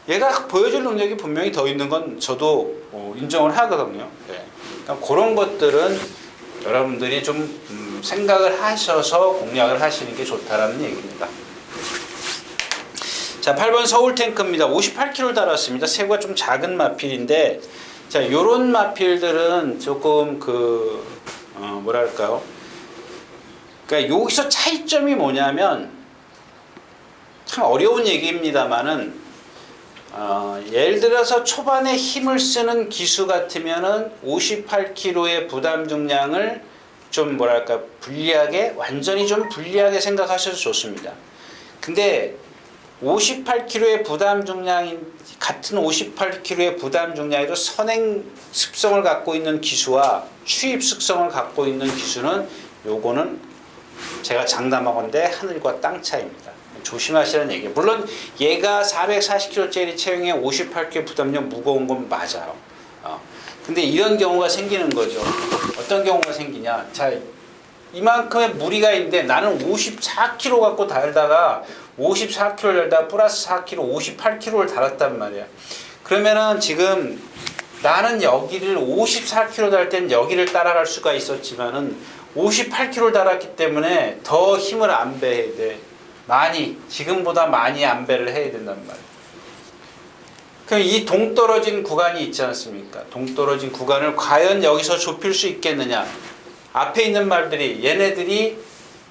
얘가 보여줄 능력이 분명히 더 있는 건 저도 인정을 하거든요. 그러니까 그런 것들은 여러분들이 좀 생각을 하셔서 공략을 하시는 게 좋다라는 얘기입니다. 자, 8번 서울 탱크입니다. 58kg를 달았습니다. 세구가 좀 작은 마필인데, 자, 요런 마필들은 조금 뭐랄까요? 그러니까 여기서 차이점이 뭐냐면, 참 어려운 얘기입니다만은, 예를 들어서 초반에 힘을 쓰는 기수 같으면은 58kg의 부담 중량을 좀 뭐랄까 완전히 좀 불리하게 생각하셔도 좋습니다. 근데 58kg의 부담 중량인 같은 58kg의 부담 중량에도 선행 습성을 갖고 있는 기수와 추입 습성을 갖고 있는 기수는 요거는 제가 장담하건대 하늘과 땅 차이입니다. 조심하시라는 얘기예요. 물론 얘가 440kg짜리 체형에 58kg 부담력 무거운 건 맞아요. 근데 이런 경우가 생기는 거죠. 어떤 경우가 생기냐? 자, 이만큼의 무리가 있는데 나는 54kg 갖고 달다가 54kg를 달다가 플러스 4kg, 58kg를 달았단 말이야. 그러면은 지금 나는 여기를 54kg 달 때는 여기를 따라갈 수가 있었지만은 58kg를 달았기 때문에 더 힘을 안배해야 돼. 지금보다 많이 안배를 해야 된단 말이에요. 그럼 이 동떨어진 구간이 있지 않습니까? 동떨어진 구간을 과연 여기서 좁힐 수 있겠느냐? 앞에 있는 말들이 얘네들이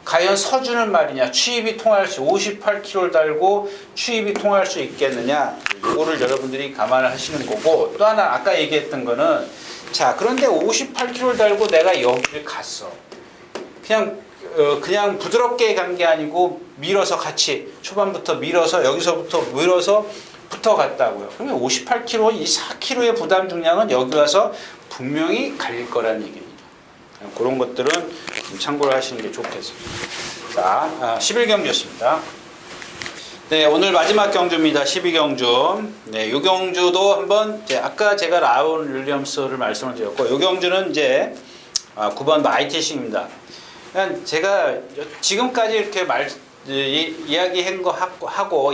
과연 서주는 말이냐? 추입이 통할 수 58kg를 달고 추입이 통할 수 있겠느냐? 이거를 여러분들이 감안을 하시는 거고, 또 하나 아까 얘기했던 거는, 자, 그런데 58kg를 달고 내가 여기를 갔어. 그냥 부드럽게 간 게 아니고 밀어서 같이 초반부터 밀어서 여기서부터 밀어서 붙어갔다고요. 그러면 58kg, 이 4kg의 부담 중량은 여기 와서 분명히 갈릴 거라는 얘기입니다. 그런 것들은 좀 참고를 하시는 게 좋겠습니다. 자, 11경주였습니다. 네, 오늘 마지막 경주입니다. 12경주. 네, 이 경주도 한번 아까 제가 라운 윌리엄스를 말씀을 드렸고, 이 경주는 이제 9번 마이티싱입니다. 제가 지금까지 이렇게 이야기한 거 하고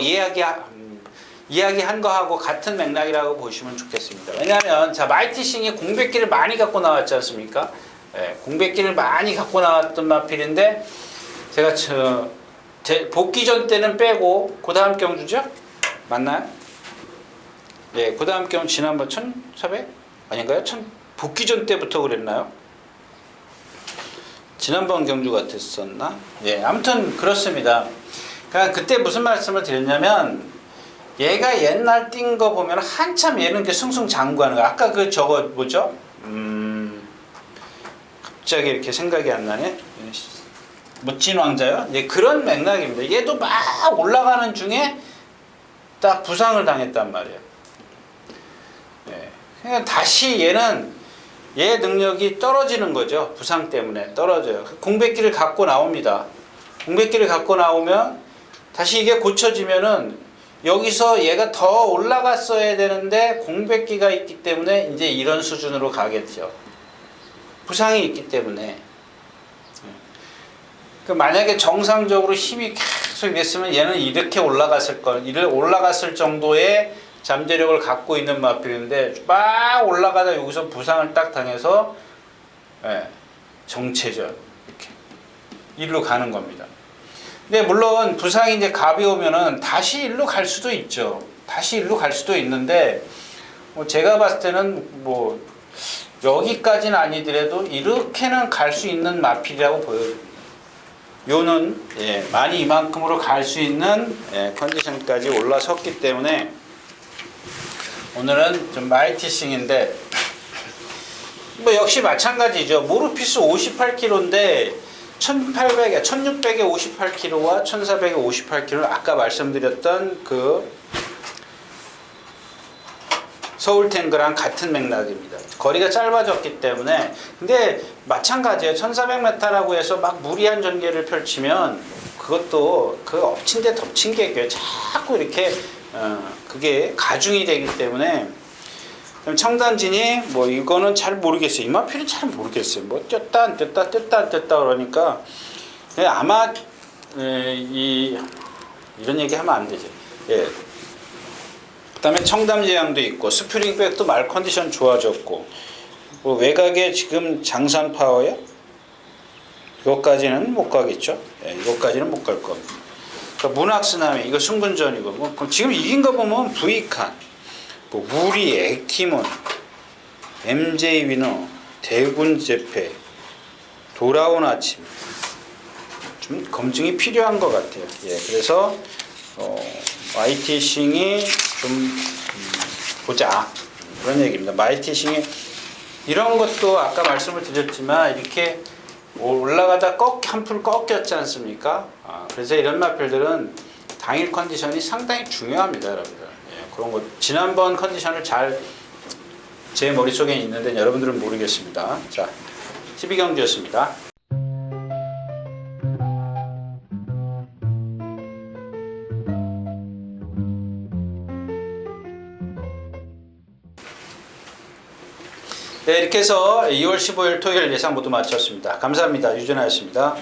이야기한 거하고 같은 맥락이라고 보시면 좋겠습니다. 왜냐하면 자, 마이티싱이 공백기를 많이 갖고 나왔지 않습니까? 공백기를 많이 갖고 나왔던 마필인데 제가 복귀 전 때는 빼고 그 다음 경주죠? 맞나요? 네, 그 다음 경주 지난번 1400? 아닌가요? 복귀 전 때부터 그랬나요? 지난번 경주 같았었나? 예, 아무튼 그렇습니다. 그러니까 그때 무슨 말씀을 드렸냐면 얘가 옛날 뛴 거 보면 한참 얘는 게 승승장구하는 거. 아까 저거 뭐죠? 갑자기 이렇게 생각이 안 나네. 멋진 왕자요? 예, 그런 맥락입니다. 얘도 막 올라가는 중에 딱 부상을 당했단 말이에요. 예, 그러니까 다시 얘 능력이 떨어지는 거죠. 부상 때문에 떨어져요. 공백기를 갖고 나옵니다. 공백기를 갖고 나오면 다시 이게 고쳐지면은 여기서 얘가 더 올라갔어야 되는데 공백기가 있기 때문에 이제 이런 수준으로 가겠죠. 부상이 있기 때문에. 만약에 정상적으로 힘이 계속 됐으면 얘는 이렇게 올라갔을 정도의 잠재력을 갖고 있는 마필인데 막 올라가다 여기서 부상을 딱 당해서 정체전 이렇게 일로 가는 겁니다. 근데 물론 부상이 이제 가벼우면은 다시 일로 갈 수도 있죠. 다시 일로 갈 수도 있는데 제가 봤을 때는 여기까지는 아니더라도 이렇게는 갈 수 있는 마필이라고 보여요. 요는 많이 이만큼으로 갈 수 있는 컨디션까지 올라섰기 때문에 오늘은 좀 마이티싱인데 역시 마찬가지죠. 모르피스 58kg인데 1800에 1600에 58kg와 1400에 58kg는 아까 말씀드렸던 그 서울탱크랑 같은 맥락입니다. 거리가 짧아졌기 때문에. 근데 마찬가지예요. 1400m라고 해서 막 무리한 전개를 펼치면 그것도 그 엎친 데 덮친 게 자꾸 이렇게 그게 가중이 되기 때문에. 청단진이 뭐 이거는 잘 모르겠어요. 이마필은 잘 모르겠어요. 뭐 떴다 안 떴다 떴다 안 떴다 그러니까 아마 이런 얘기 하면 안 되죠. 예. 그다음에 청담 제향도 있고 스프링백도 말 컨디션 좋아졌고 뭐 외곽에 지금 장산 파워요? 이것까지는 못 가겠죠. 예, 이것까지는 못 갈 겁니다. 그러니까 문학스나미 이거 승분전이고 뭐 지금 이긴 거 보면 부익한 뭐 무리, 에키몬, MJ 위너, 대군 재패, 돌아온 아침 좀 검증이 필요한 것 같아요. 예, 그래서 마이티싱이 좀 보자 그런 얘기입니다. 마이티싱이 이런 것도 아까 말씀을 드렸지만 이렇게 올라가다 한풀 꺾였지 않습니까? 그래서 이런 마필들은 당일 컨디션이 상당히 중요합니다, 여러분들. 그런 거 지난번 컨디션을 잘 제 머릿속에 있는데 여러분들은 모르겠습니다. 자, 12경주였습니다. 네, 이렇게 해서 2월 15일 토요일 예상 모두 마쳤습니다. 감사합니다. 유준하였습니다.